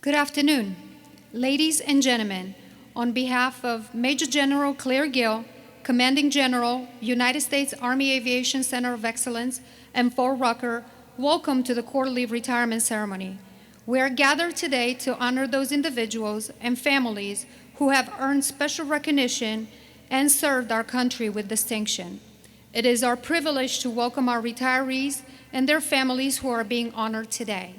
Good afternoon, ladies and gentlemen. On behalf of Major General Claire Gill, Commanding General, United States Army Aviation Center of Excellence, and Fort Rucker, welcome to the quarterly retirement ceremony. We are gathered today to honor those individuals and families who have earned special recognition and served our country with distinction. It is our privilege to welcome our retirees and their families who are being honored today.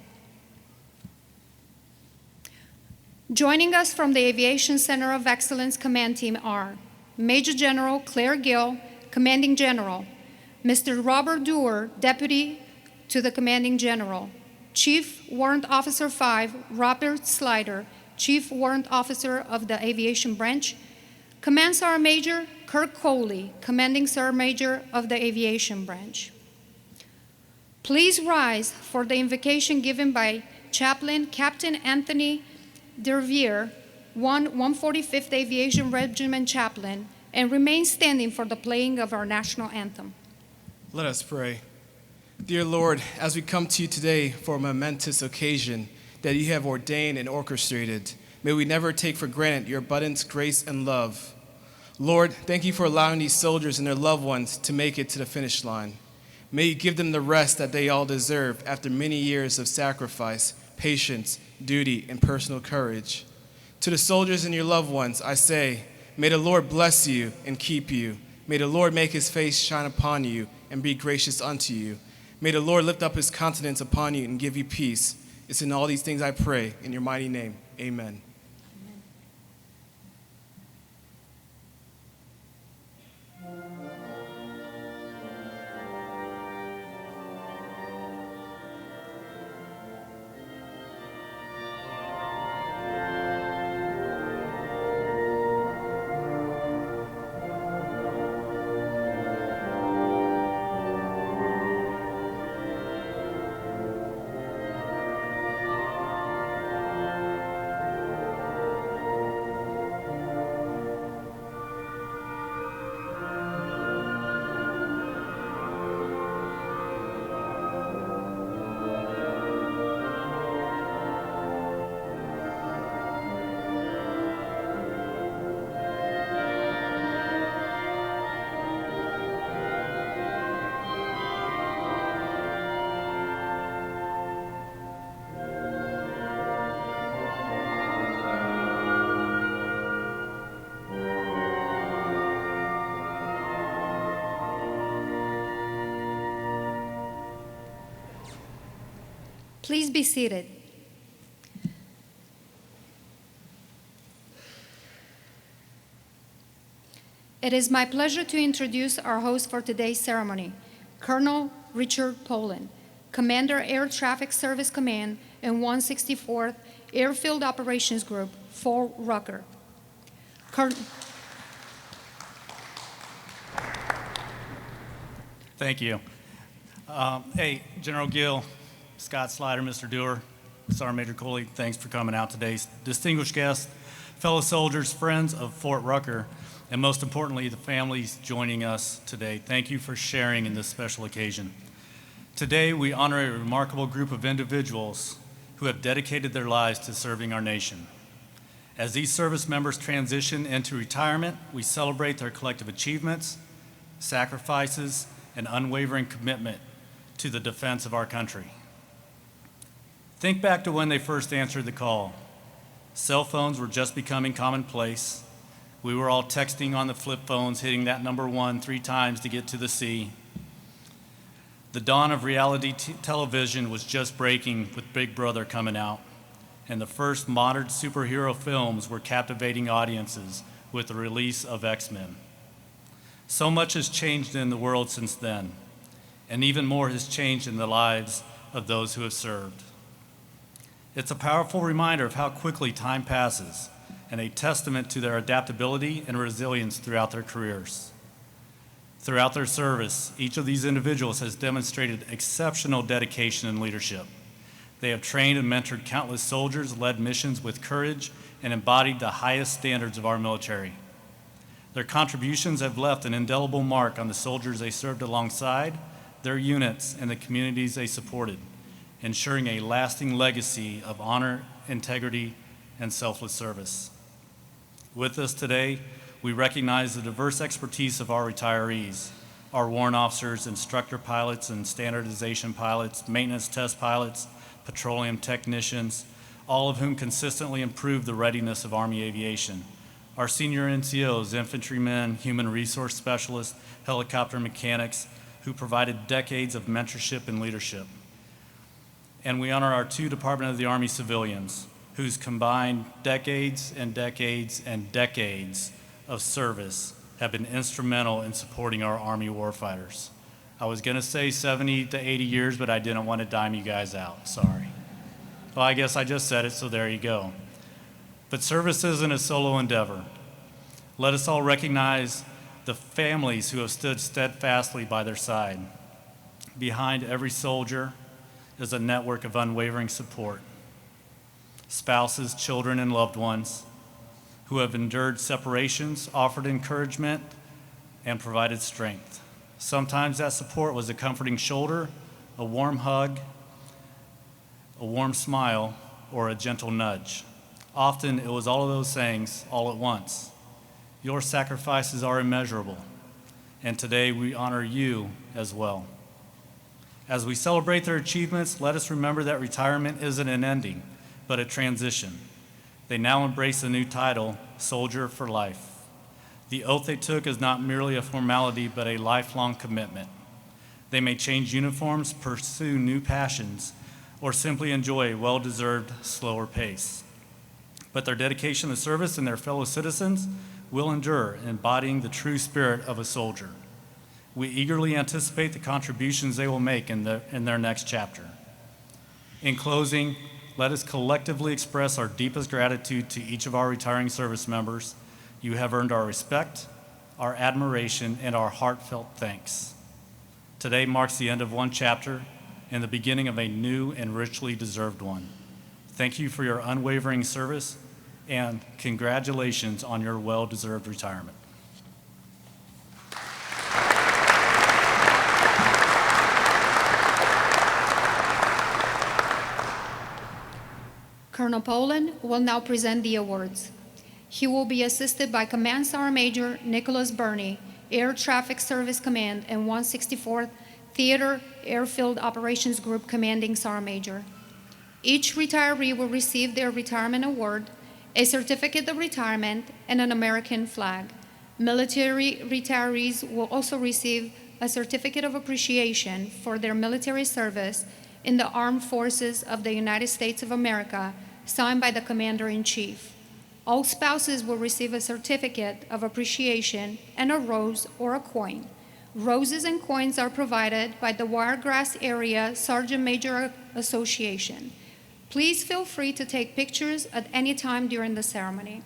Joining us from the Aviation Center of Excellence Command Team are Major General Claire Gill, Commanding General, Mr. Robert Dewar, Deputy to the Commanding General, Chief Warrant Officer 5, Robert Slider, Chief Warrant Officer of the Aviation Branch, Command Sergeant Major Kirk Coley, Commanding Sergeant Major of the Aviation Branch. Please rise for the invocation given by Chaplain Captain Anthony Dervier, 145th Aviation Regiment Chaplain, and remain standing for the playing of our national anthem. Let us pray. Dear Lord, as we come to you today for a momentous occasion that you have ordained and orchestrated, may we never take for granted your abundant grace and love. Lord, thank you for allowing these soldiers and their loved ones to make it to the finish line. May you give them the rest that they all deserve after many years of sacrifice, patience, duty, and personal courage. To the soldiers and your loved ones, I say, may the Lord bless you and keep you. May the Lord make his face shine upon you and be gracious unto you. May the Lord lift up his countenance upon you and give you peace. It's in all these things I pray, in your mighty name. Amen. Please be seated. It is my pleasure to introduce our host for today's ceremony, Colonel Richard Poland, Commander Air Traffic Service Command and 164th Airfield Operations Group, Fort Rucker. Thank you. Hey, General Gill, Scott Slider, Mr. Dewar, Sergeant Major Coley, thanks for coming out today. Distinguished guests, fellow soldiers, friends of Fort Rucker, and most importantly, the families joining us today, thank you for sharing in this special occasion. Today, we honor a remarkable group of individuals who have dedicated their lives to serving our nation. As these service members transition into retirement, we celebrate their collective achievements, sacrifices, and unwavering commitment to the defense of our country. Think back to when they first answered the call. Cell phones were just becoming commonplace. We were all texting on the flip phones, hitting that number 1 3 times to get to the C. The dawn of reality television was just breaking with Big Brother coming out, and the first modern superhero films were captivating audiences with the release of X-Men. So much has changed in the world since then, and even more has changed in the lives of those who have served. It's a powerful reminder of how quickly time passes and a testament to their adaptability and resilience throughout their careers. Throughout their service, each of these individuals has demonstrated exceptional dedication and leadership. They have trained and mentored countless soldiers, led missions with courage, and embodied the highest standards of our military. Their contributions have left an indelible mark on the soldiers they served alongside, their units, and the communities they supported, ensuring a lasting legacy of honor, integrity, and selfless service. With us today, we recognize the diverse expertise of our retirees, our warrant officers, instructor pilots and standardization pilots, maintenance test pilots, petroleum technicians, all of whom consistently improve the readiness of Army aviation. Our senior NCOs, infantrymen, human resource specialists, helicopter mechanics, who provided decades of mentorship and leadership. And we honor our 2 Department of the Army civilians, whose combined decades and decades and decades of service have been instrumental in supporting our Army warfighters. I was gonna say 70 to 80 years, but I didn't want to dime you guys out, sorry. Well, I guess I just said it, so there you go. But service isn't a solo endeavor. Let us all recognize the families who have stood steadfastly by their side. Behind every soldier is a network of unwavering support. Spouses, children, and loved ones who have endured separations, offered encouragement, and provided strength. Sometimes that support was a comforting shoulder, a warm hug, a warm smile, or a gentle nudge. Often it was all of those things all at once. Your sacrifices are immeasurable, and today we honor you as well. As we celebrate their achievements, let us remember that retirement isn't an ending, but a transition. They now embrace the new title, Soldier for Life. The oath they took is not merely a formality, but a lifelong commitment. They may change uniforms, pursue new passions, or simply enjoy a well-deserved slower pace. But their dedication to service and their fellow citizens will endure, embodying the true spirit of a soldier. We eagerly anticipate the contributions they will make in their next chapter. In closing, let us collectively express our deepest gratitude to each of our retiring service members. You have earned our respect, our admiration, and our heartfelt thanks. Today marks the end of one chapter and the beginning of a new and richly deserved one. Thank you for your unwavering service, and congratulations on your well-deserved retirement. Colonel Poland will now present the awards. He will be assisted by Command Sergeant Major Nicholas Burney, Air Traffic Service Command and 164th Theater Airfield Operations Group Commanding Sergeant Major. Each retiree will receive their retirement award, a certificate of retirement, and an American flag. Military retirees will also receive a certificate of appreciation for their military service in the Armed Forces of the United States of America, signed by the Commander-in-Chief. All spouses will receive a certificate of appreciation and a rose or a coin. Roses and coins are provided by the Wiregrass Area Sergeant Major Association. Please feel free to take pictures at any time during the ceremony.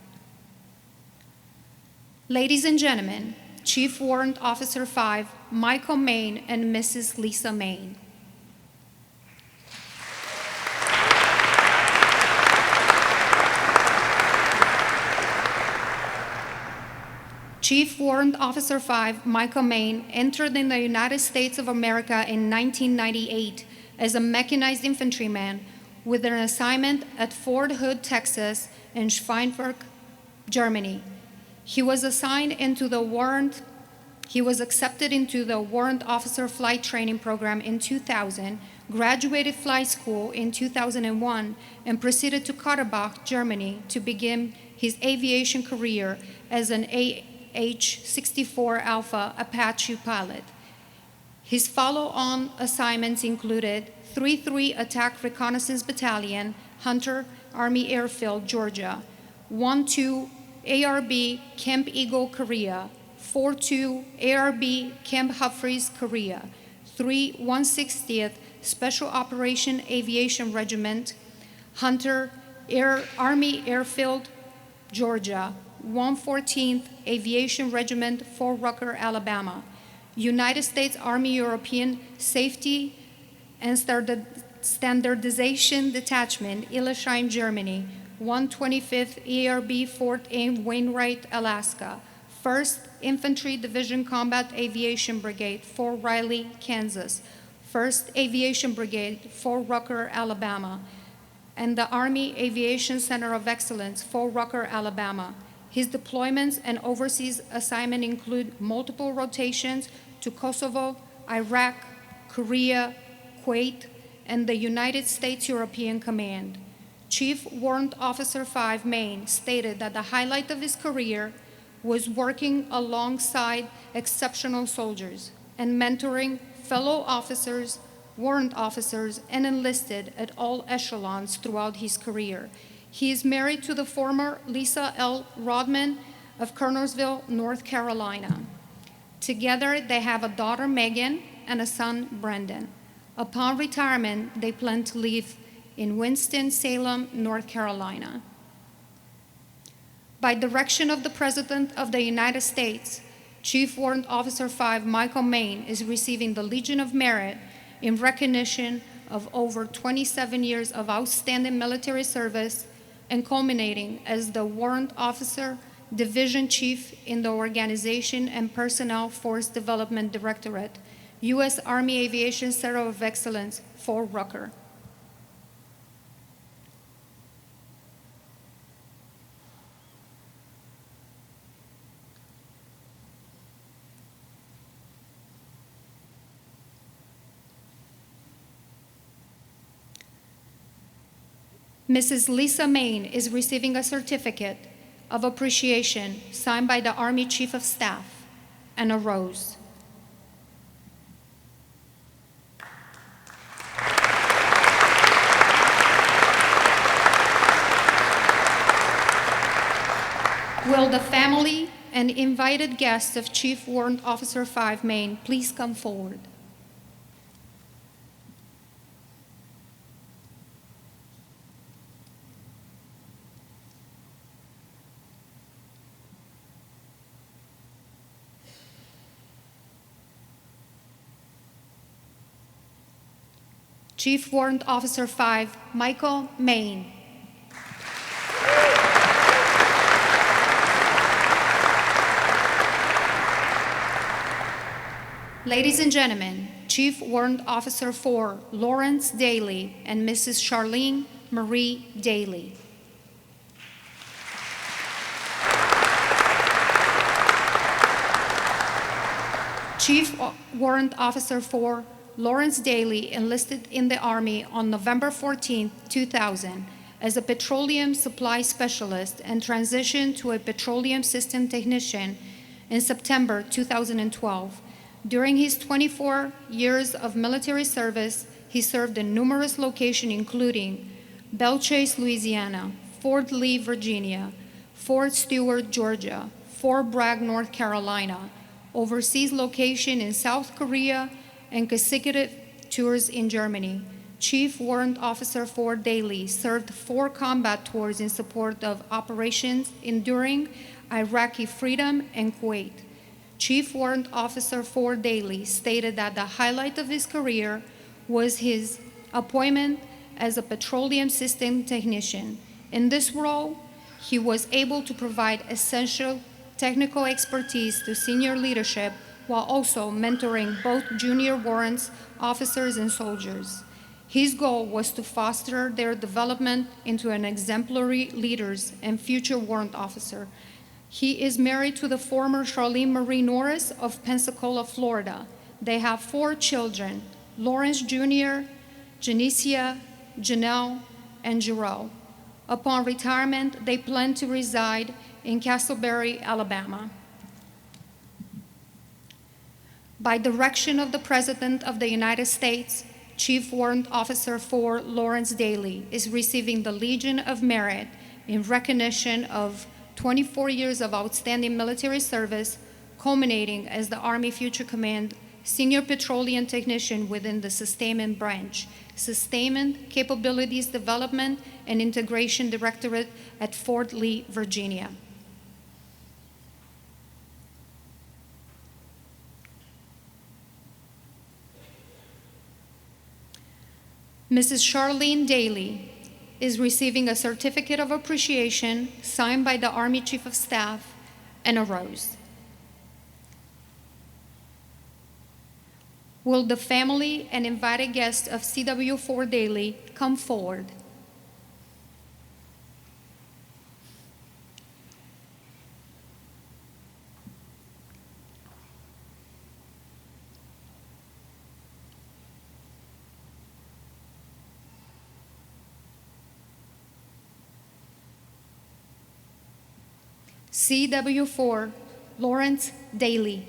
Ladies and gentlemen, Chief Warrant Officer 5, Michael Main and Mrs. Lisa Main. Chief Warrant Officer 5, Michael Main, entered in the United States of America in 1998 as a mechanized infantryman with an assignment at Fort Hood, Texas, and Schweinfurt, Germany. He was accepted into the Warrant Officer Flight Training Program in 2000, graduated flight school in 2001, and proceeded to Katterbach, Germany, to begin his aviation career as an AH-64 Alpha Apache pilot. His follow-on assignments included 3-3 Attack Reconnaissance Battalion, Hunter, Army Airfield, Georgia, 1-2 ARB Camp Eagle, Korea, 4-2 ARB Camp Humphreys, Korea, 3 160th Special Operation Aviation Regiment, Hunter, Army Airfield, Georgia, 114th Aviation Regiment, Fort Rucker, Alabama, United States Army European Safety and Standardization Detachment, Illesheim, Germany, 125th ARB Fort Wainwright, Alaska, 1st Infantry Division Combat Aviation Brigade, Fort Riley, Kansas, 1st Aviation Brigade, Fort Rucker, Alabama, and the Army Aviation Center of Excellence, Fort Rucker, Alabama. His deployments and overseas assignments include multiple rotations to Kosovo, Iraq, Korea, Kuwait, and the United States European Command. Chief Warrant Officer 5, Maine, stated that the highlight of his career was working alongside exceptional soldiers and mentoring fellow officers, warrant officers, and enlisted at all echelons throughout his career. He is married to the former Lisa L. Rodman of Kernersville, North Carolina. Together, they have a daughter, Megan, and a son, Brendan. Upon retirement, they plan to live in Winston-Salem, North Carolina. By direction of the President of the United States, Chief Warrant Officer 5, Michael Maine, is receiving the Legion of Merit in recognition of over 27 years of outstanding military service and culminating as the Warrant Officer Division Chief in the Organization and Personnel Force Development Directorate, U.S. Army Aviation Center of Excellence, Fort Rucker. Mrs. Lisa Maine is receiving a certificate of appreciation signed by the Army Chief of Staff and a rose. Will the family and invited guests of Chief Warrant Officer 5, Maine, please come forward? Chief Warrant Officer 5, Michael Maine. Ladies and gentlemen, Chief Warrant Officer 4, Lawrence Daly, and Mrs. Charlene Marie Daly. Chief Warrant Officer 4, Lawrence Daly, enlisted in the Army on November 14, 2000, as a petroleum supply specialist and transitioned to a petroleum system technician in September 2012. During his 24 years of military service, he served in numerous locations including Belle Chase, Louisiana, Fort Lee, Virginia, Fort Stewart, Georgia, Fort Bragg, North Carolina, overseas location in South Korea, and consecutive tours in Germany. Chief Warrant Officer 4 Daly served 4 combat tours in support of operations enduring Iraqi freedom and Kuwait. Chief Warrant Officer 4 Daly stated that the highlight of his career was his appointment as a petroleum system technician. In this role, he was able to provide essential technical expertise to senior leadership while also mentoring both junior warrants officers and soldiers. His goal was to foster their development into an exemplary leaders and future warrant officer. He is married to the former Charlene Marie Norris of Pensacola, Florida. They have 4 children, Lawrence Jr., Janicia, Janelle, and Jarrell. Upon retirement, they plan to reside in Castleberry, Alabama. By direction of the President of the United States, Chief Warrant Officer 4 Lawrence Daly is receiving the Legion of Merit in recognition of 24 years of outstanding military service, culminating as the Army Future Command Senior Petroleum Technician within the Sustainment Branch, Sustainment Capabilities Development and Integration Directorate at Fort Lee, Virginia. Mrs. Charlene Daly is receiving a certificate of appreciation signed by the Army Chief of Staff and a rose. Will the family and invited guests of CW4 Daily come forward? CW4 Lawrence Daly.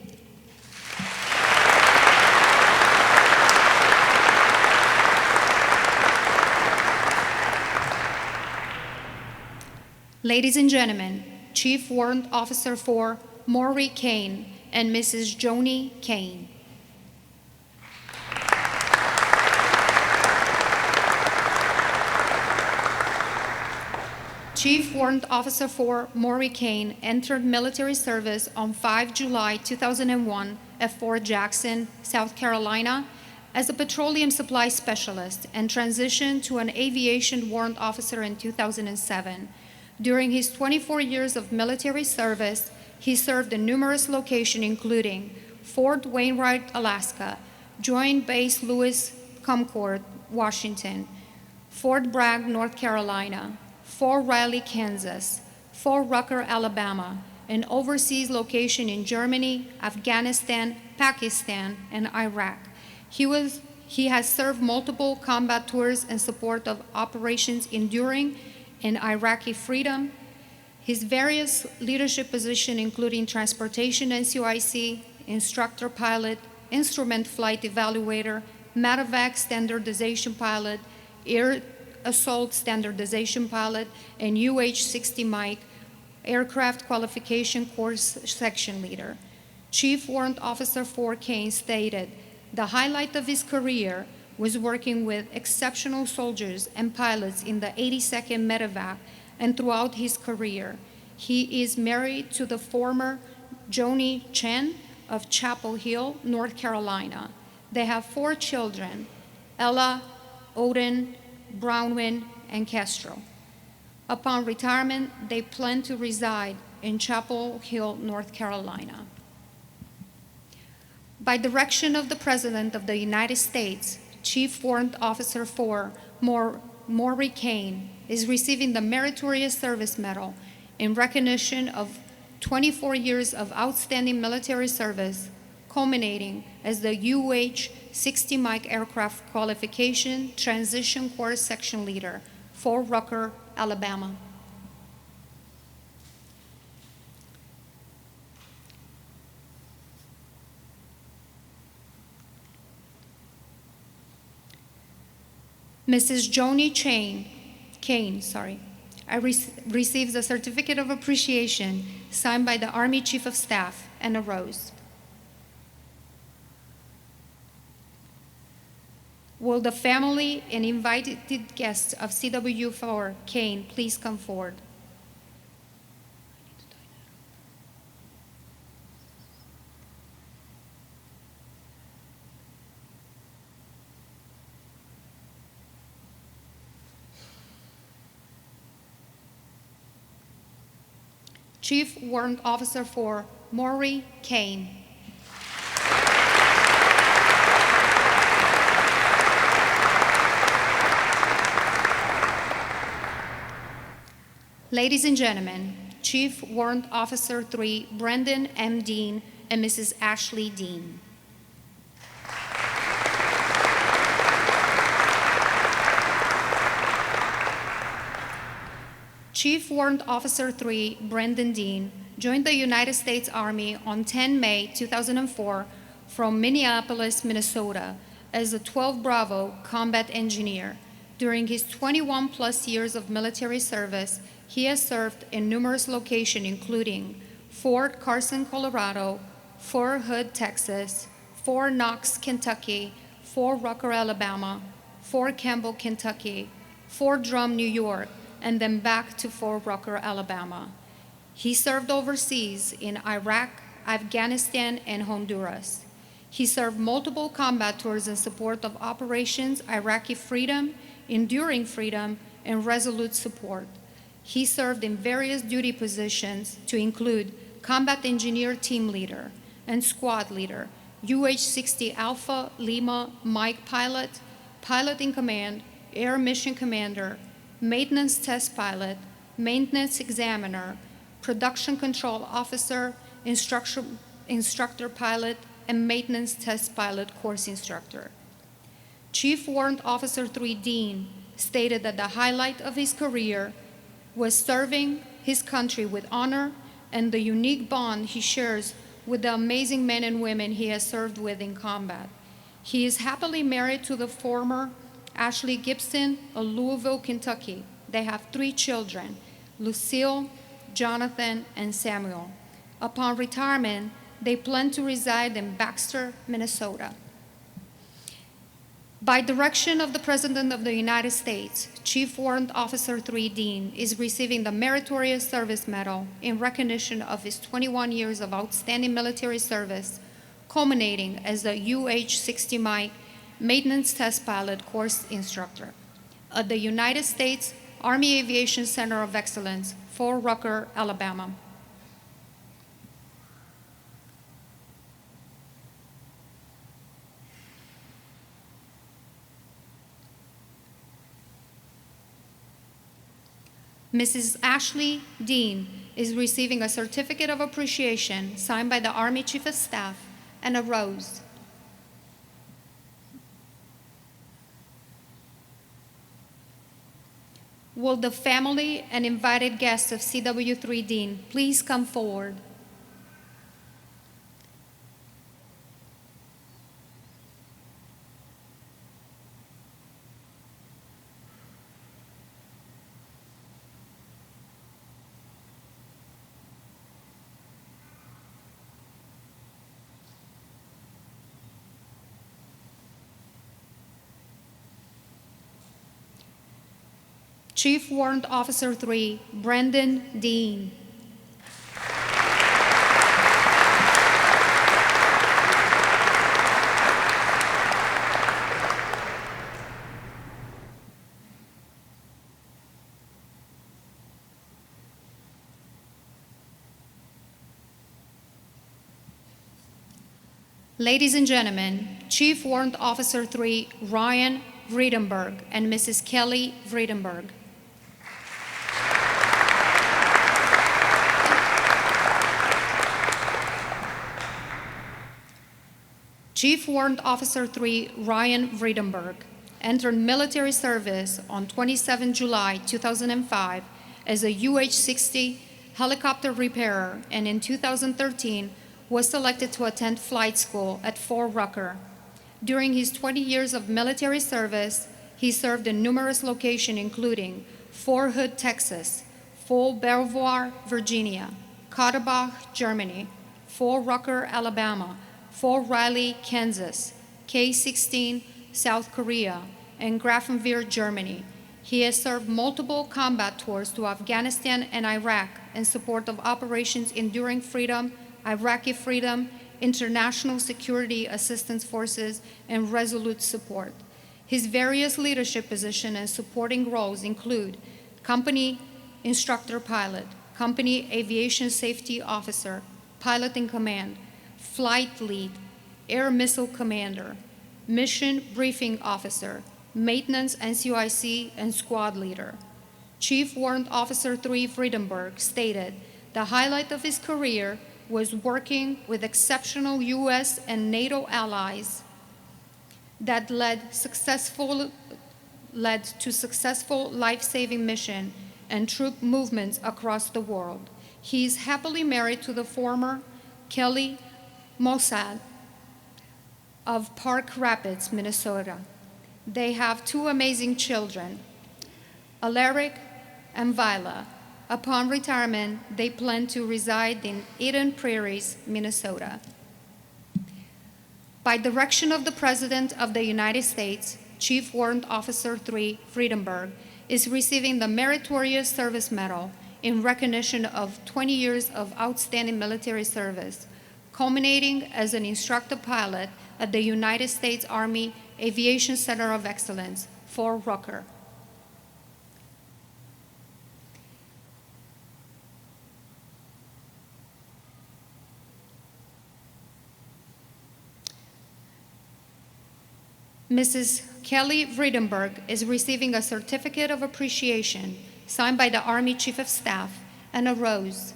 Ladies and gentlemen, Chief Warrant Officer 4 Maury Kane and Mrs. Joni Kane. Chief Warrant Officer 4 Maury Kane entered military service on 5 July 2001 at Fort Jackson, South Carolina, as a petroleum supply specialist and transitioned to an aviation warrant officer in 2007. During his 24 years of military service, he served in numerous locations including Fort Wainwright, Alaska, Joint Base Lewis Concord, Washington, Fort Bragg, North Carolina, Fort Riley, Kansas, Fort Rucker, Alabama, and overseas location in Germany, Afghanistan, Pakistan, and Iraq. He has served multiple combat tours in support of operations enduring in Iraqi freedom. His various leadership positions, including transportation NCOIC, instructor pilot, instrument flight evaluator, medevac standardization pilot, air assault standardization pilot, and UH-60 Mike aircraft qualification course section leader. Chief Warrant Officer 4 Kane stated, "The highlight of his career was working with exceptional soldiers and pilots in the 82nd Medevac and throughout his career. He is married to the former Joni Chen of Chapel Hill, North Carolina. They have 4 children, Ella, Odin, Brownwind, and Castro. Upon retirement, they plan to reside in Chapel Hill, North Carolina." By direction of the President of the United States, Chief Warrant Officer 4 Maury Kane is receiving the Meritorious Service Medal in recognition of 24 years of outstanding military service, culminating as the UH-60 Mike aircraft qualification transition course section leader, Fort Rucker, Alabama. Mrs. Joni Kane, receives a certificate of appreciation signed by the Army Chief of Staff and a rose. Will the family and invited guests of CW4 Kane please come forward? Chief Warrant Officer 4 Maury Kane. Ladies and gentlemen, Chief Warrant Officer 3 Brendan M. Dean and Mrs. Ashley Dean. Chief Warrant Officer 3 Brendan Dean joined the United States Army on 10 May 2004 from Minneapolis, Minnesota as a 12 Bravo combat engineer. During his 21-plus years of military service, he has served in numerous locations including Fort Carson, Colorado, Fort Hood, Texas, Fort Knox, Kentucky, Fort Rucker, Alabama, Fort Campbell, Kentucky, Fort Drum, New York, and then back to Fort Rucker, Alabama. He served overseas in Iraq, Afghanistan, and Honduras. He served multiple combat tours in support of operations Iraqi Freedom, Enduring Freedom, and Resolute Support. He served in various duty positions to include combat engineer team leader and squad leader, UH-60 Alpha Lima Mike pilot, pilot in command, air mission commander, maintenance test pilot, maintenance examiner, production control officer, instructor pilot, and maintenance test pilot course instructor. Chief Warrant Officer 3 Dean stated that the highlight of his career was serving his country with honor and the unique bond he shares with the amazing men and women he has served with in combat. He is happily married to the former Ashley Gibson of Louisville, Kentucky. They have 3 children, Lucille, Jonathan, and Samuel. Upon retirement, they plan to reside in Baxter, Minnesota. By direction of the President of the United States, Chief Warrant Officer 3 Dean is receiving the Meritorious Service Medal in recognition of his 21 years of outstanding military service, culminating as a UH-60 Mike maintenance test pilot course instructor at the United States Army Aviation Center of Excellence, Fort Rucker, Alabama. Mrs. Ashley Dean is receiving a certificate of appreciation signed by the Army Chief of Staff and a rose. Will the family and invited guests of CW3 Dean please come forward? Chief Warrant Officer 3, Brendan Dean. Ladies and gentlemen, Chief Warrant Officer 3, Ryan Vredenberg, and Mrs. Kelly Vredenberg. Chief Warrant Officer 3, Ryan Vredenberg, entered military service on 27 July 2005 as a UH-60 helicopter repairer, and in 2013 was selected to attend flight school at Fort Rucker. During his 20 years of military service, he served in numerous locations including Fort Hood, Texas, Fort Belvoir, Virginia, Kaderbach, Germany, Fort Rucker, Alabama, Fort Riley, Kansas, K-16, South Korea, and Grafenwehr, Germany. He has served multiple combat tours to Afghanistan and Iraq in support of Operations Enduring Freedom, Iraqi Freedom, International Security Assistance Forces, and Resolute Support. His various leadership positions and supporting roles include Company Instructor Pilot, Company Aviation Safety Officer, Pilot in Command, Flight Lead, Air Missile Commander, Mission Briefing Officer, Maintenance NCOIC, and Squad Leader. Chief Warrant Officer 3 Vredenberg stated the highlight of his career was working with exceptional U.S. and NATO allies that led to successful life-saving mission and troop movements across the world. He is happily married to the former Kelly Mossad of Park Rapids, Minnesota. They have 2 amazing children, Alaric and Vila. Upon retirement, they plan to reside in Eden Prairies, Minnesota. By direction of the President of the United States, Chief Warrant Officer 3 Vredenberg is receiving the Meritorious Service Medal in recognition of 20 years of outstanding military service, culminating as an instructor pilot at the United States Army Aviation Center of Excellence, Fort Rucker. Mrs. Kelly Vriedenberg is receiving a certificate of appreciation signed by the Army Chief of Staff and a rose.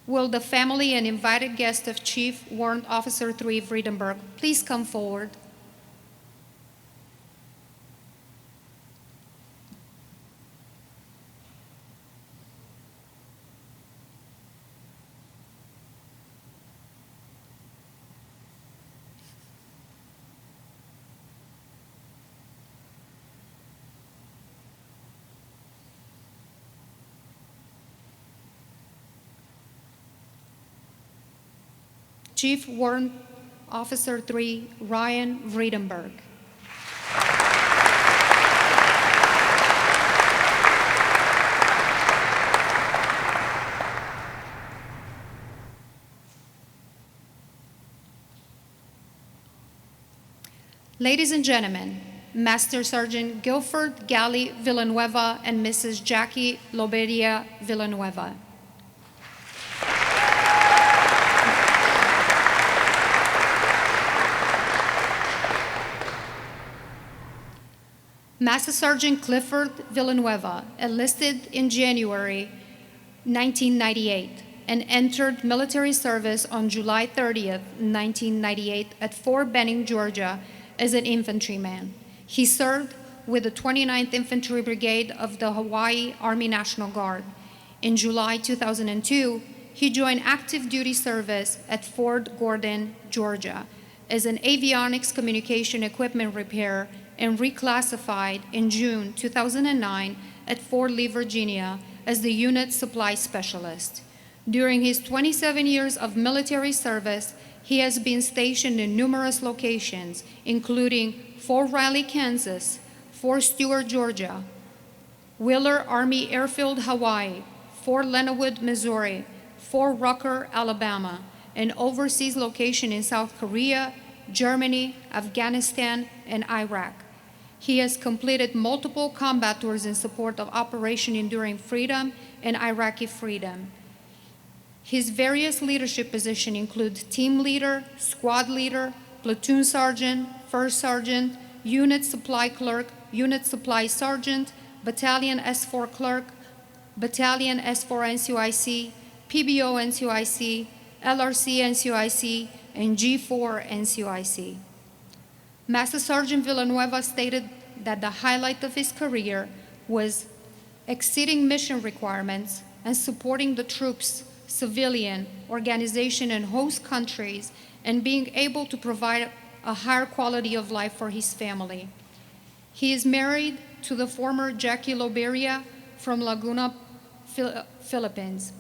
Will the family and invited guest of Chief Warrant Officer 3 Vriedenberg please come forward? Chief Warrant Officer 3 Ryan Vriedenberg. Ladies and gentlemen, Master Sergeant Guilford Galley Villanueva and Mrs. Jackie Loberia Villanueva. Master Sergeant Clifford Villanueva enlisted in January 1998 and entered military service on July 30th, 1998 at Fort Benning, Georgia as an infantryman. He served with the 29th Infantry Brigade of the Hawaii Army National Guard. In July 2002, he joined active duty service at Fort Gordon, Georgia as an avionics communication equipment repairer and reclassified in June 2009 at Fort Lee, Virginia as the unit supply specialist. During his 27 years of military service, he has been stationed in numerous locations, including Fort Riley, Kansas, Fort Stewart, Georgia, Wheeler Army Airfield, Hawaii, Fort Leonard, Missouri, Fort Rucker, Alabama, and overseas location in South Korea, Germany, Afghanistan, and Iraq. He has completed multiple combat tours in support of Operation Enduring Freedom and Iraqi Freedom. His various leadership positions include team leader, squad leader, platoon sergeant, first sergeant, unit supply clerk, unit supply sergeant, battalion S4 clerk, battalion S4 NCOIC, PBO NCOIC, LRC NCOIC, and G4 NCOIC. Master Sergeant Villanueva stated that the highlight of his career was exceeding mission requirements and supporting the troops, civilian, organization, and host countries, and being able to provide a higher quality of life for his family. He is married to the former Jackie Loberia from Laguna, Philippines.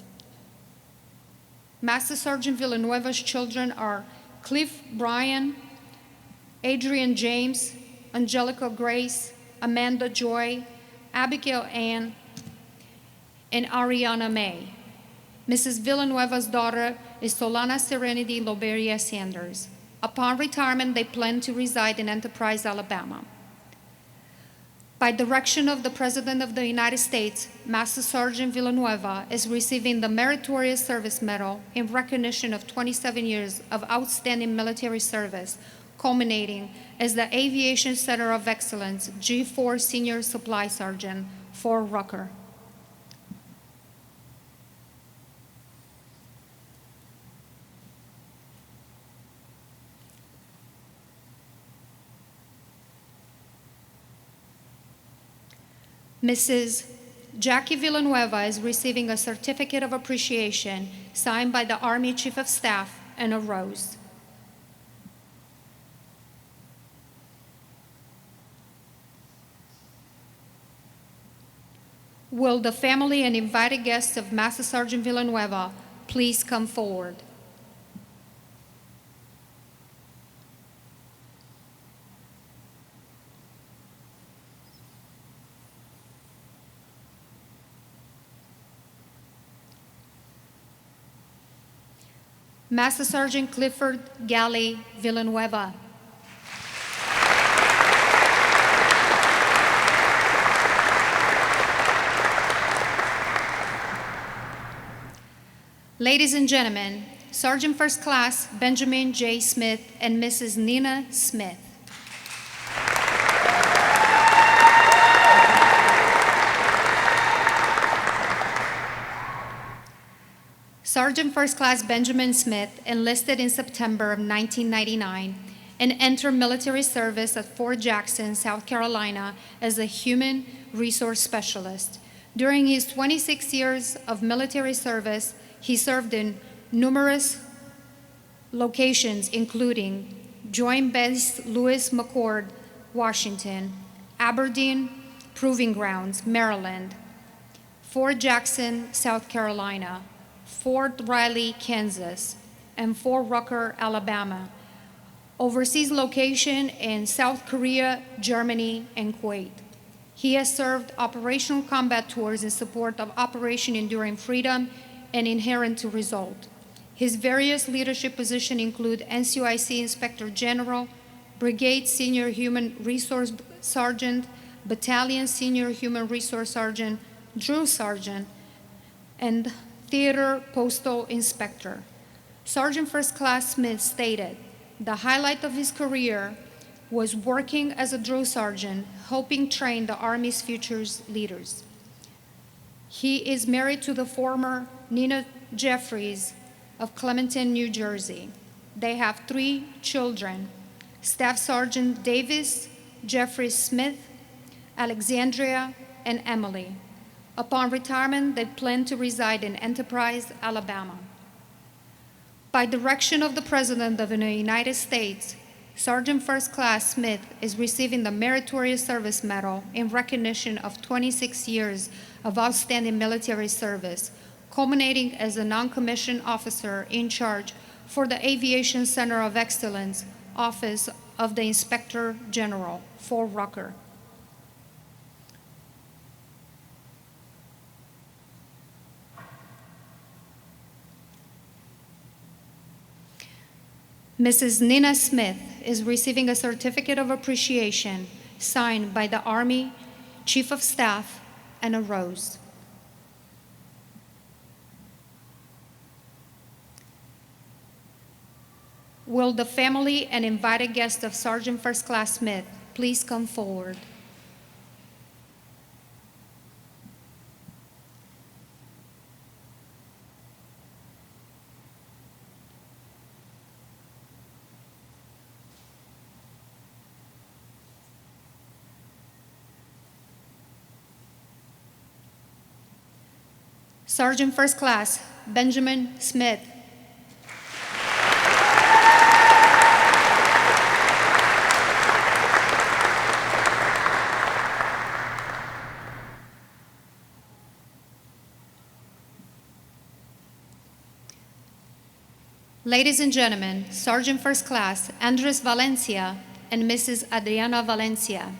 Master Sergeant Villanueva's children are Cliff Brian, Adrian James, Angelica Grace, Amanda Joy, Abigail Ann, and Ariana May. Mrs. Villanueva's daughter is Solana Serenity Loberia Sanders. Upon retirement, they plan to reside in Enterprise, Alabama. By direction of the President of the United States, Master Sergeant Villanueva is receiving the Meritorious Service Medal in recognition of 27 years of outstanding military service, culminating as the Aviation Center of Excellence G4 Senior Supply Sergeant for Rucker. Mrs. Jackie Villanueva is receiving a certificate of appreciation signed by the Army Chief of Staff and a rose. Will the family and invited guests of Master Sergeant Villanueva please come forward? Master Sergeant Clifford Galley Villanueva. Ladies and gentlemen, Sergeant First Class Benjamin J. Smith and Mrs. Nina Smith. Sergeant First Class Benjamin Smith enlisted in September of 1999 and entered military service at Fort Jackson, South Carolina as a human resource specialist. During his 26 years of military service, he served in numerous locations, including Joint Base Lewis McChord, Washington, Aberdeen Proving Grounds, Maryland, Fort Jackson, South Carolina, Fort Riley, Kansas, and Fort Rucker, Alabama. Overseas location in South Korea, Germany, and Kuwait. He has served operational combat tours in support of Operation Enduring Freedom and Inherent to Result. His various leadership positions include NCOIC Inspector General, Brigade Senior Human Resource Sergeant, Battalion Senior Human Resource Sergeant, Drill Sergeant, and Theater Postal Inspector. Sergeant First Class Smith stated, "The highlight of his career was working as a drill sergeant, helping train the Army's future leaders." He is married to the former Nina Jeffries of Clementon, New Jersey. They have 3 children, Staff Sergeant Davis Jeffries Smith, Alexandria, and Emily. Upon retirement, they plan to reside in Enterprise, Alabama. By direction of the President of the United States, Sergeant First Class Smith is receiving the Meritorious Service Medal in recognition of 26 years of outstanding military service, culminating as a non-commissioned officer in charge for the Aviation Center of Excellence, Office of the Inspector General, Fort Rucker. Mrs. Nina Smith is receiving a certificate of appreciation signed by the Army Chief of Staff and a rose. Will the family and invited guests of Sergeant First Class Smith please come forward? Sergeant First Class Benjamin Smith. Ladies and gentlemen, Sergeant First Class Andres Valencia and Mrs. Adriana Valencia.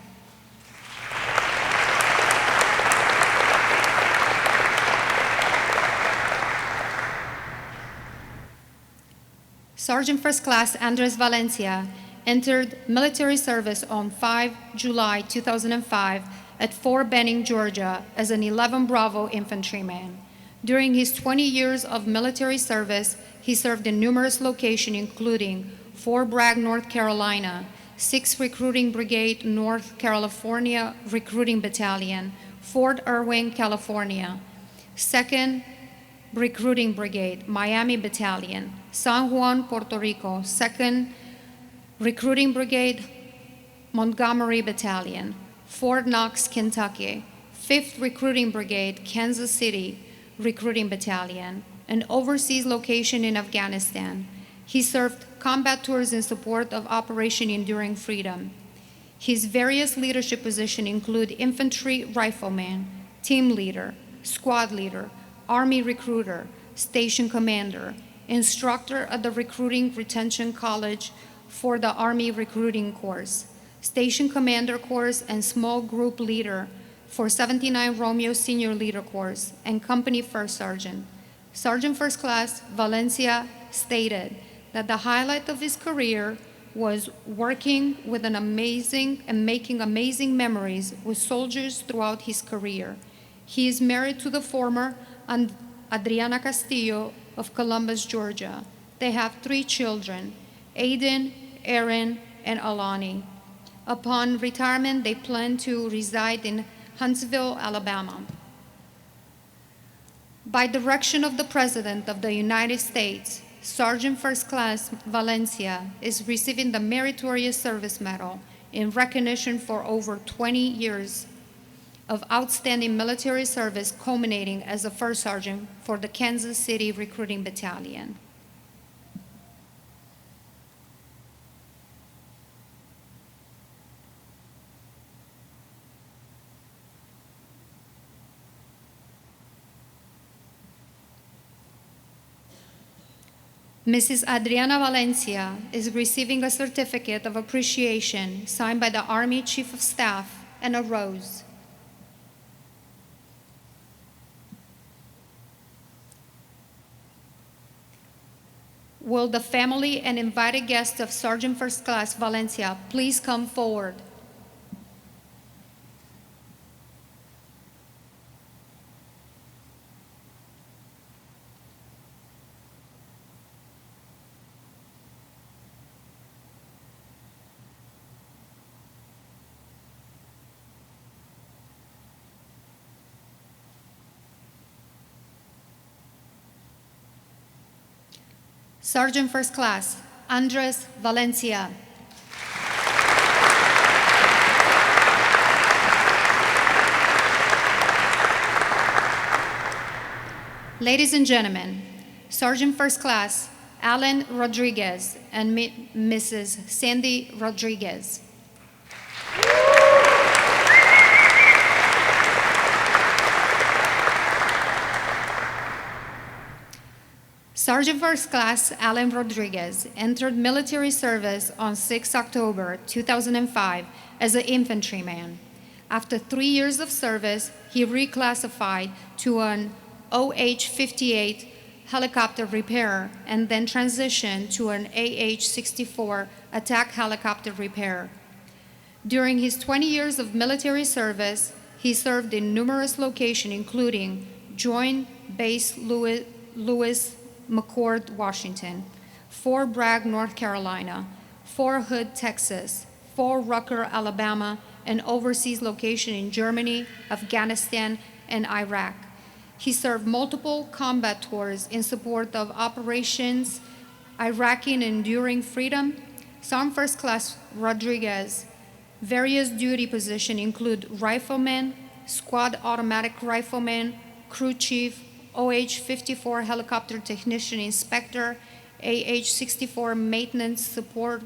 Sergeant First Class Andres Valencia entered military service on 5 July 2005 at Fort Benning, Georgia as an 11 Bravo infantryman. During his 20 years of military service, he served in numerous locations including Fort Bragg, North Carolina, 6th Recruiting Brigade, North California Recruiting Battalion, Fort Irwin, California, 2nd Recruiting Brigade, Miami Battalion, San Juan, Puerto Rico, 2nd Recruiting Brigade, Montgomery Battalion, Fort Knox, Kentucky, 5th Recruiting Brigade, Kansas City Recruiting Battalion, an overseas location in Afghanistan. He served combat tours in support of Operation Enduring Freedom. His various leadership positions include infantry rifleman, team leader, squad leader, Army recruiter, station commander, instructor at the Recruiting Retention College for the Army Recruiting Course, station commander course, and small group leader for 79 Romeo Senior Leader Course, and company first sergeant. Sergeant First Class Valencia stated that the highlight of his career was working with an amazing and making amazing memories with soldiers throughout his career. He is married to the former Adriana Castillo of Columbus, Georgia. They have 3 children, Aiden, Aaron, and Alani. Upon retirement, they plan to reside in Huntsville, Alabama. By direction of the President of the United States, Sergeant First Class Valencia is receiving the Meritorious Service Medal in recognition for over 20 years of outstanding military service, culminating as a first sergeant for the Kansas City Recruiting Battalion. Mrs. Adriana Valencia is receiving a certificate of appreciation signed by the Army Chief of Staff and a rose. Will the family and invited guests of Sergeant First Class Valencia please come forward? Sergeant First Class Andres Valencia. Ladies and gentlemen, Sergeant First Class Alan Rodriguez and Mrs. Sandy Rodriguez. Sergeant First Class Alan Rodriguez entered military service on 6 October 2005 as an infantryman. After 3 years of service, he reclassified to an OH-58 helicopter repairer and then transitioned to an AH-64 attack helicopter repairer. During his 20 years of military service, he served in numerous locations, including Joint Base Lewis McChord, Washington, Fort Bragg, North Carolina, Fort Hood, Texas, Fort Rucker, Alabama, and overseas locations in Germany, Afghanistan, and Iraq. He served multiple combat tours in support of Operations Iraqi and Enduring Freedom. Sergeant First Class Rodriguez various duty positions include rifleman, squad automatic rifleman, crew chief, OH-54 helicopter technician inspector, AH-64 maintenance support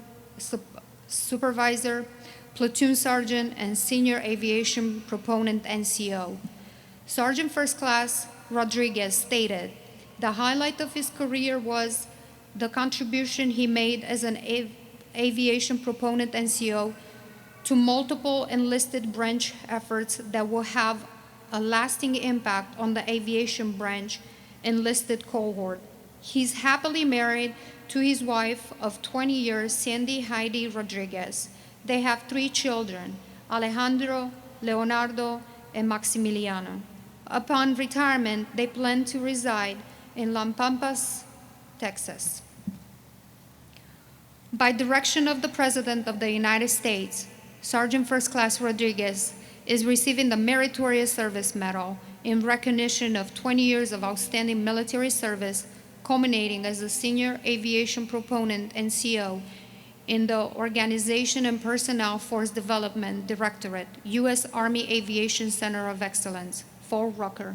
supervisor, platoon sergeant, and senior aviation proponent NCO. Sergeant First Class Rodriguez stated, the highlight of his career was the contribution he made as an aviation proponent NCO to multiple enlisted branch efforts that will have a lasting impact on the aviation branch enlisted cohort. He's happily married to his wife of 20 years, Sandy Heidi Rodriguez. They have 3 children, Alejandro, Leonardo, and Maximiliano. Upon retirement, they plan to reside in Las Pampas, Texas. By direction of the President of the United States, Sergeant First Class Rodriguez is receiving the Meritorious Service Medal in recognition of 20 years of outstanding military service, culminating as a Senior Aviation Proponent NCO in the Organization and Personnel Force Development Directorate, U.S. Army Aviation Center of Excellence, Fort Rucker.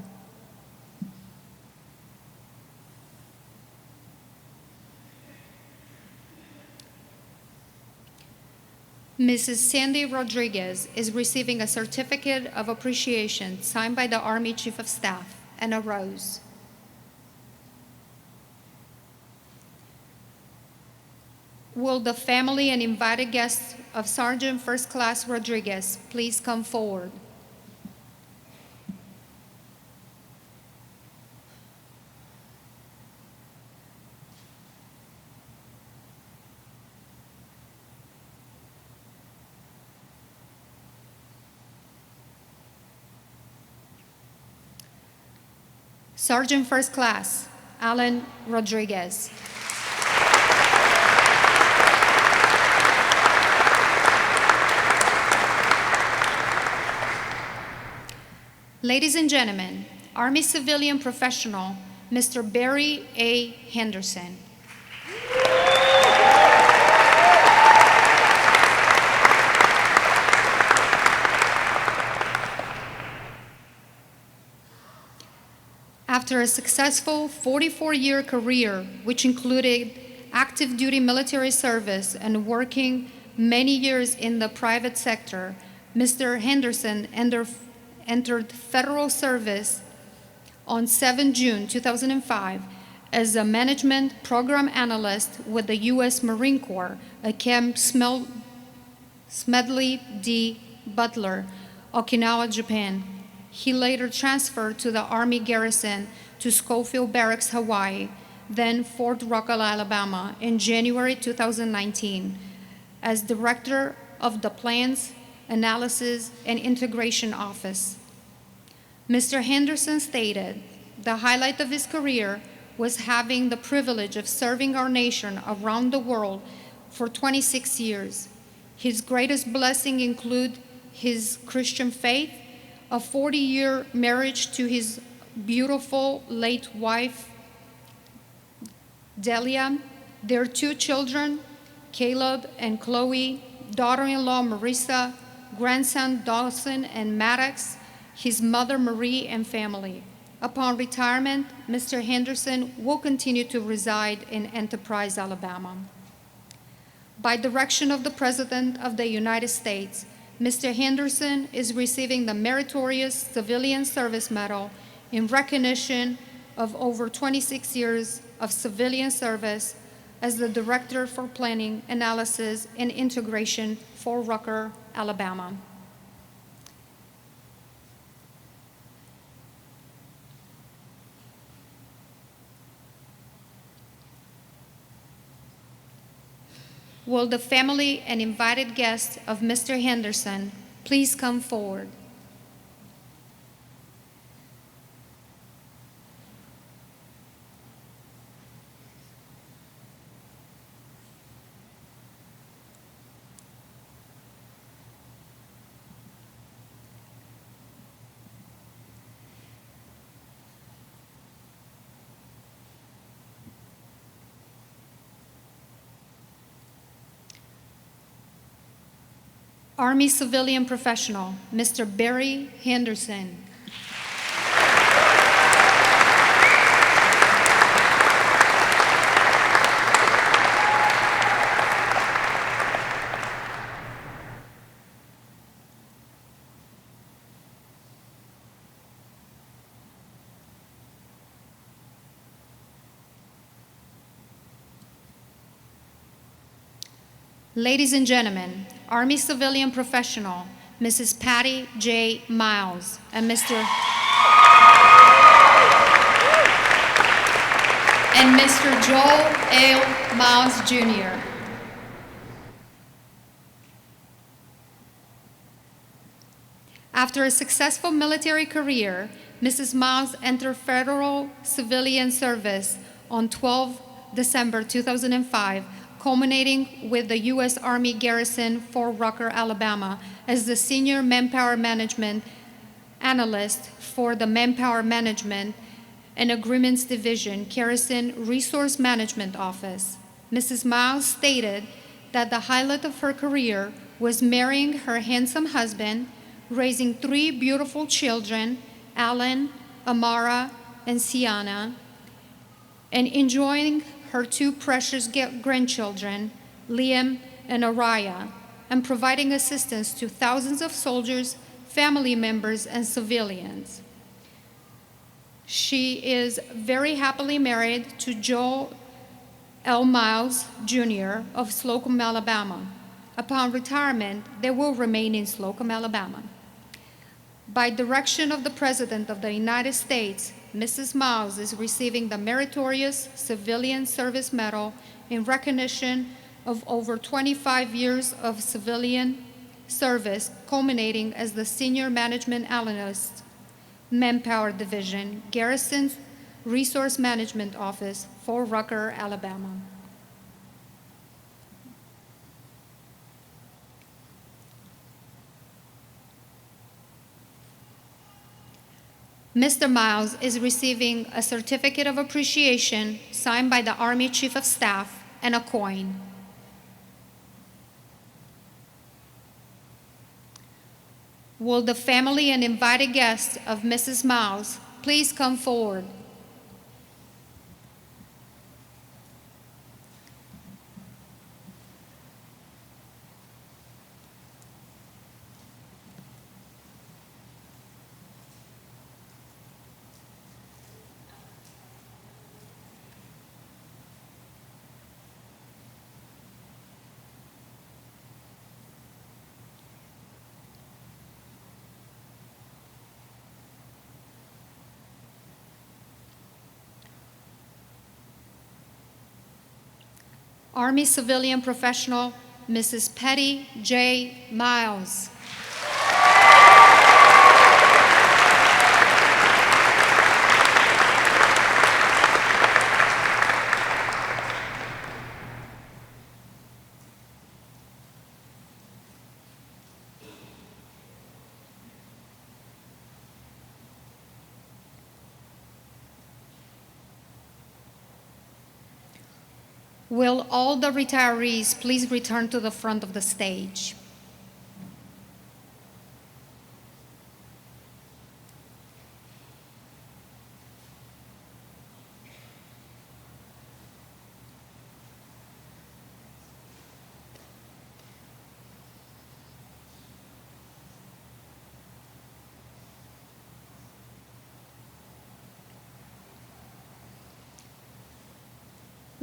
Mrs. Sandy Rodriguez is receiving a certificate of appreciation signed by the Army Chief of Staff and a rose. Will the family and invited guests of Sergeant First Class Rodriguez please come forward? Sergeant First Class Alan Rodriguez. Ladies and gentlemen, Army civilian professional, Mr. Barry A. Henderson. After a successful 44-year career, which included active duty military service and working many years in the private sector, Mr. Henderson entered federal service on 7 June 2005 as a management program analyst with the U.S. Marine Corps at Camp Smedley D. Butler, Okinawa, Japan. He later transferred to the Army garrison to Schofield Barracks, Hawaii, then Fort Rucker, Alabama, in January 2019 as Director of the Plans, Analysis, and Integration Office. Mr. Henderson stated the highlight of his career was having the privilege of serving our nation around the world for 26 years. His greatest blessing include his Christian faith, a 40-year marriage to his beautiful late wife, Delia, their 2 children, Caleb and Chloe, daughter-in-law Marissa, grandson Dawson and Maddox, his mother Marie, and family. Upon retirement, Mr. Henderson will continue to reside in Enterprise, Alabama. By direction of the President of the United States, Mr. Henderson is receiving the Meritorious Civilian Service Medal in recognition of over 26 years of civilian service as the Director for Planning, Analysis, and Integration for Rucker, Alabama. Will the family and invited guests of Mr. Henderson please come forward? Army civilian professional, Mr. Barry Henderson. Ladies and gentlemen, Army civilian professional, Mrs. Patty J. Miles, and Mr. Joel A. Miles, Jr. After a successful military career, Mrs. Miles entered federal civilian service on 12 December 2005, culminating with the U.S. Army Garrison Fort Rucker, Alabama, as the Senior Manpower Management Analyst for the Manpower Management and Agreements Division, Garrison Resource Management Office. Mrs. Miles stated that the highlight of her career was marrying her handsome husband, raising 3 beautiful children, Alan, Amara, and Sienna, and enjoying her 2 precious grandchildren, Liam and Araya, and providing assistance to thousands of soldiers, family members, and civilians. She is very happily married to Joel L. Miles, Jr. of Slocum, Alabama. Upon retirement, they will remain in Slocum, Alabama. By direction of the President of the United States, Mrs. Miles is receiving the Meritorious Civilian Service Medal in recognition of over 25 years of civilian service, culminating as the Senior Management Analyst, Manpower Division, Garrison Resource Management Office, Fort Rucker, Alabama. Mr. Miles is receiving a certificate of appreciation signed by the Army Chief of Staff and a coin. Will the family and invited guests of Mrs. Miles please come forward? Army Civilian Professional, Mrs. Patty J. Miles. Will all the retirees please return to the front of the stage?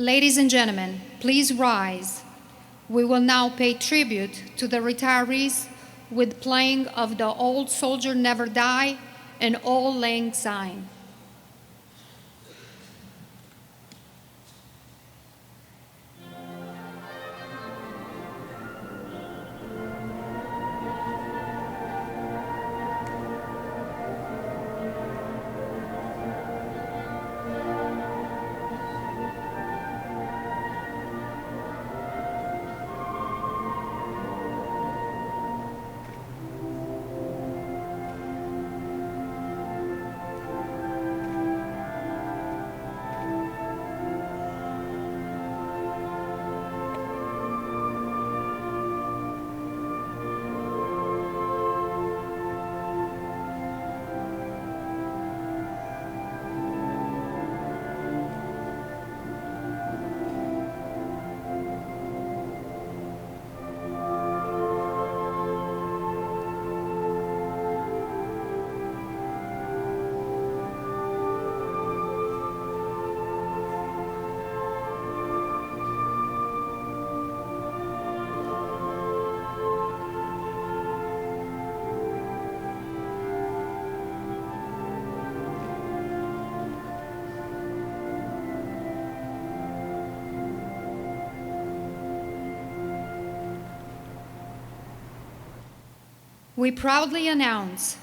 Ladies and gentlemen, please rise. We will now pay tribute to the retirees with playing of the Old Soldier Never Die and Auld Lang Syne. We proudly announce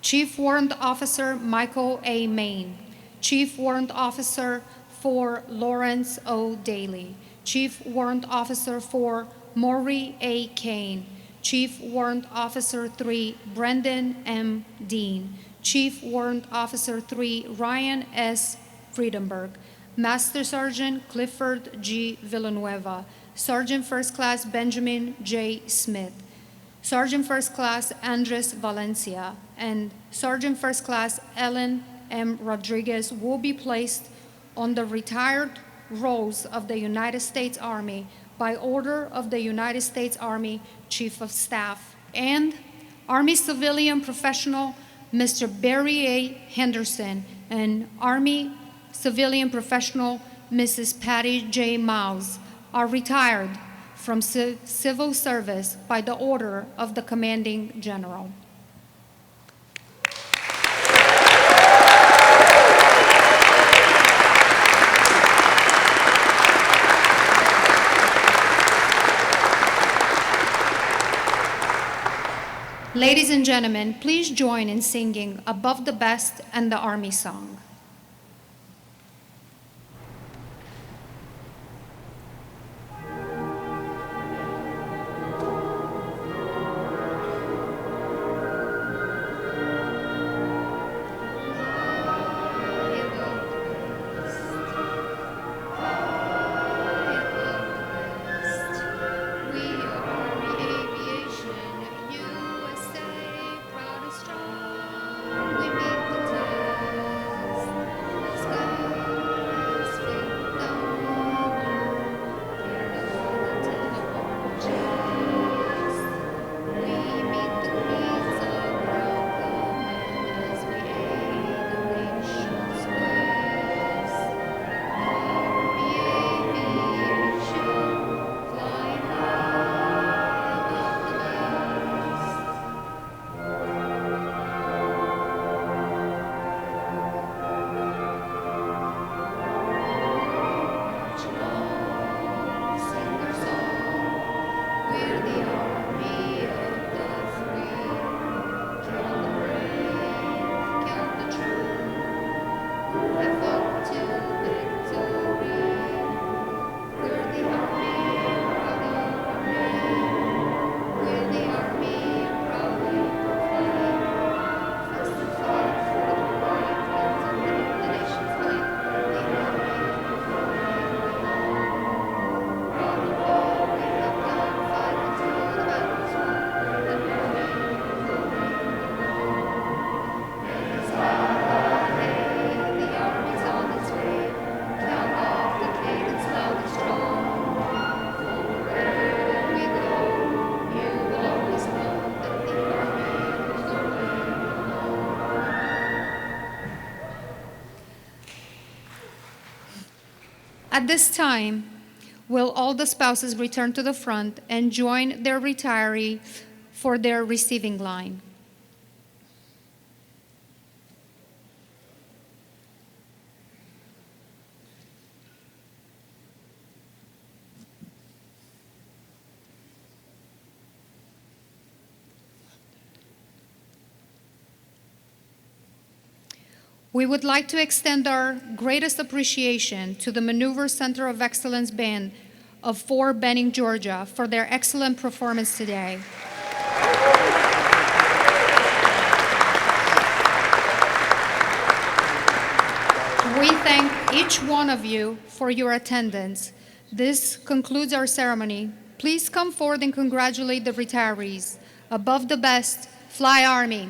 Chief Warrant Officer Michael A. Main, Chief Warrant Officer for Lawrence O. Daly, Chief Warrant Officer for Maury A. Kane, Chief Warrant Officer 3 Brendan M. Dean, Chief Warrant Officer 3 Ryan S. Friedenberg, Master Sergeant Clifford G. Villanueva, Sergeant First Class Benjamin J. Smith, Sergeant First Class Andres Valencia, and Sergeant First Class Ellen M. Rodriguez will be placed on the retired rolls of the United States Army by order of the United States Army Chief of Staff, and Army Civilian Professional Mr. Barry A. Henderson and Army Civilian Professional Mrs. Patty J. Miles are retired from civil service by the order of the commanding general. Ladies and gentlemen, please join in singing Above the Best and the Army Song. At this time, will all the spouses return to the front and join their retiree for their receiving line? We would like to extend our greatest appreciation to the Maneuver Center of Excellence Band of Fort Benning, Georgia, for their excellent performance today. We thank each one of you for your attendance. This concludes our ceremony. Please come forward and congratulate the retirees. Above the best, fly Army.